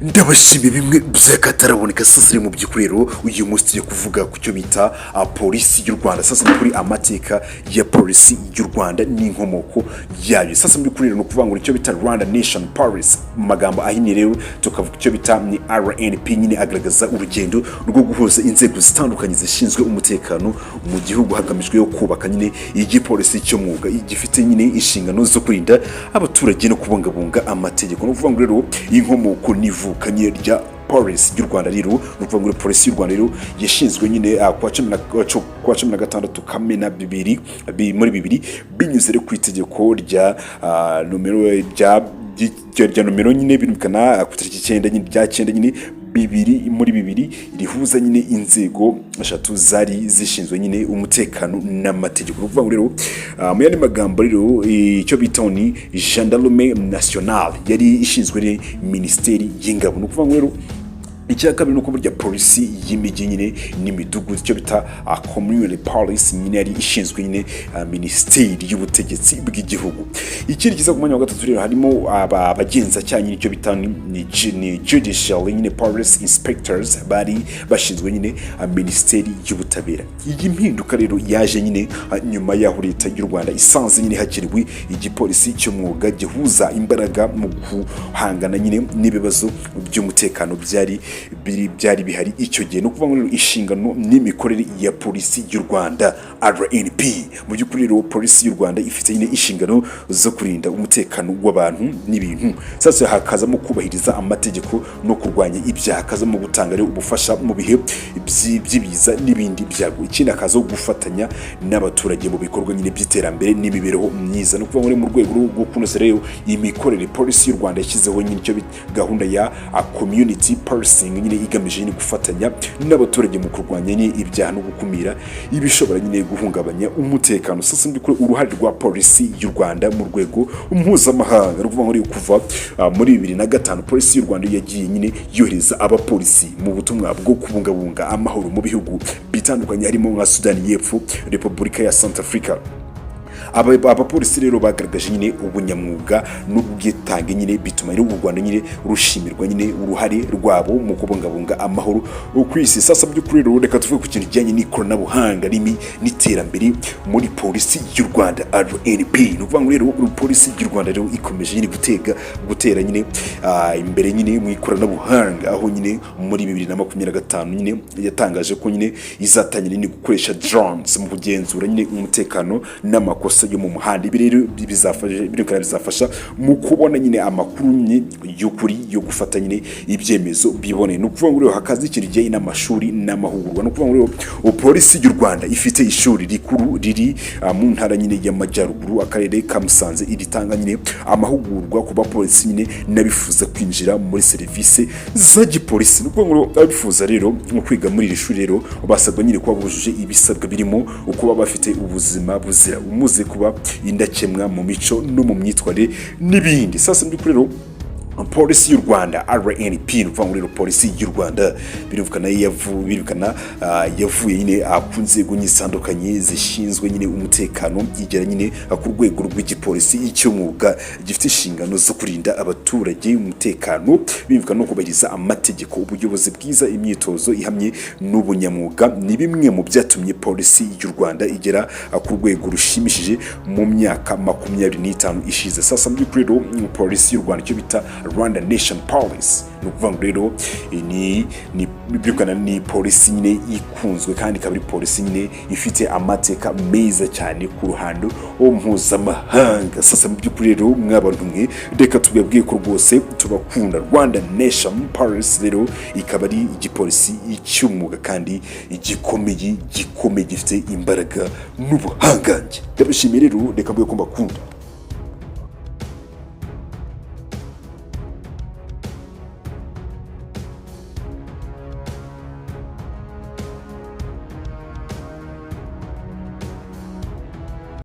ndabashimiye bimwe by'akataraboneka sasa mu by'ukurero uyu munsi tugiye kuvuga ku cyo bita polisi y'u Rwanda sasa kuri amateka ya polisi y'u Rwanda n'inkomoko yayo sasa mu by'ukurero no kuvuga ngo icyo bita Rwanda Nation Police mu magambo ahinnye rero tukavuga icyo bita ni RNP nyine agaragaza urugendo rwo guhuza inzego zitandukanye zishinzwe umutekano mu gihugu hagamijwe yo kubaka nyine igipolisi cyo mwuga gifite nyine inshingano zo kurinda abaturage no kubungabunga amategeko no kuvuga ngo rero inkomoko nivukanye rya polisi y'u Rwanda rero nuvuga ngo polisi y'u Rwanda rero yashinzwe nyine kwa 16 Kamena muri bibiri binyuze ku itegeko rya numero rya numero nyine birukana ku tariki 9 nyine rya 9 nyine muri bibiri rihuza nyine inzego eshatu zari zishinzwe nyine umutekano n'amategeko nuvuga ngo rero mu yandi magambo rero icyo bita ni gendarmerie nationale yari ishinzwe ministeri y'ingabo nuvuga ngo rero icya kabiri nuko burya polisi y'imijyi nyine n'imidugudu cyo bita community police nyine yari ishinzwe nyine ministeri y'ubutegetsi bw'igihugu. Ikindi kiza ku mwanya wa gatatu rero harimo abagenza cyane icyo bita ni judicial nyine police inspectors bari bashinzwe nyine ministeri y'ubutabera. Iyi mpinduka rero yaje nyine nyuma y'aho leta y'u Rwanda isanze nyine hakiriwe igipolisi cyo mwuga gihuza imbaraga mu guhangana nyine n'ibibazo by'umutekano byari bihari icyo gihe no kuvuga ngo inshingano n'imikorere ya polisi y'u Rwanda RNP mu by'ukuri rero polisi y'u Rwanda ifite nyine inshingano zo kurinda umutekano w'abantu n'ibintu sasa hakazamo kubahiriza amategeko no kurwanya ibyaha hakazamo gutanga rero ubufasha mu bihe by'ibiza n'ibindi byago ikindi akazo gufatanya n'abaturage mu bikorwa nyine by'iterambere n'imibereho myiza no kuvuga ngo mu rwego rwo kunoza rero imikorere polisi y'u Rwanda yashyizeho nyine icyo gahunda ya community policing nyine igamije nyine gufatanya n'abaturage mu kurwanya nyine ibyaha no gukumira ibishobora nyine guhungabanya umutekano sasa mbikore uruhare rwa polisi y'u Rwanda mu rwego mpuzamahanga no kuvuga ngo kuva muri 2005 polisi y'u Rwanda yagiye nyine yohereza abapolisi mu butumwa bwo kubungabunga amahoro mu bihugu bitandukanye harimo nka Sudani y'Epfo, Repubulika ya Centrafrica. Abapolisi rero bagaragaje nyine ubunyamwuga n'ubwitange nyine bituma rero u Rwanda nyine rushimirwa nyine uruhare rwabo mu kubungabunga amahoro ku isi sasa by'ukuri rero reka tuvuge ku kintu kijyanye n'ikoranabuhanga n'iterambere muri polisi y'u Rwanda RNP nuvuga ngo rero polisi y'u Rwanda rero ikomeje nyine gutera nyine imbere nyine mu ikoranabuhanga aho nyine muri 2025 nyine yatangaje ko nyine izatangira nyine gukoresha drones mu kugenzura nyine umutekano n'amakosa yo mu muhanda rero bizafasha mu kubona nyine amakuru y'ukuri yo gufata nyine ibyemezo biboneye no kuvuga ngo hakaza ikintu giye n'amashuri n'amahugurwa no kuvuga ngo polisi y'u Rwanda ifite ishuri rikuru riri mu ntara nyine y'amajyaruguru akarere ka Musanze iritanga nyine amahugurwa ku bapolisi nyine nabifuza kwinjira muri serivisi za gipolisi no kuvuga ngo abifuza rero mu kwiga muri iri shuri rero basabwa nyine kuba bujuje ibisabwa birimo uko bafite ubuzima buzira umuze kuba indakemwa mu mico no mu myitwarire n'ibindi sasa mbikuri rero polisi y'u Rwanda RNP nuvuga ngo polisi y'u Rwanda birukana yavuye nyine ku nzego nyisandukanye zishinzwe nyine umutekano igera nyine ku rwego rw'igipolisi cy'umwuga gifite inshingano zo kurinda abaturage umutekano birukana no kubahiriza amategeko ubuyobozi bwiza imyitozo ihamye n'ubunyamwuga ni bimwe mu byatumye polisi y'u Rwanda igera ku rwego rushimishije mu myaka 25 ishize sasa mbikuri rero polisi y'u Rwanda cyo bita Rwanda Nation Police no kuvuga ngo rero ni polisi nyine ikunzwe kandi kabiri polisi nyine ifite amateka meza cyane ku ruhando mpuzamahanga sasa mu by'ukuri rero mwabantu mwe reka tubabwiye ko rwose tubakunda Rwanda Nation Police rero ikaba ari igipolisi cy'umwuga kandi gikomeye gifite imbaraga n'ubuhangange ndabishimiye rero reka mbwiye ko mbakunda.